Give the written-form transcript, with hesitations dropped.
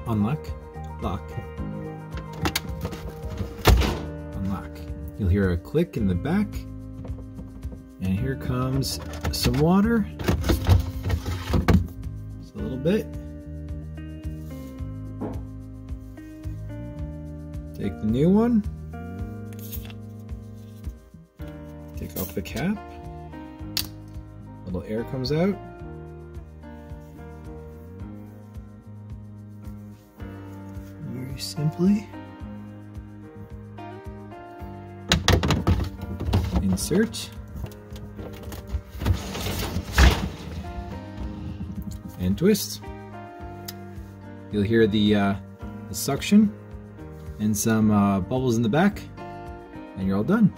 unlock, lock, unlock. You'll hear a click in the back, and here comes some water. Just a little bit. Take the new one. Take off the cap. Little air comes out. Very simply. Insert. And twist. You'll hear the suction and some bubbles in the back, and you're all done.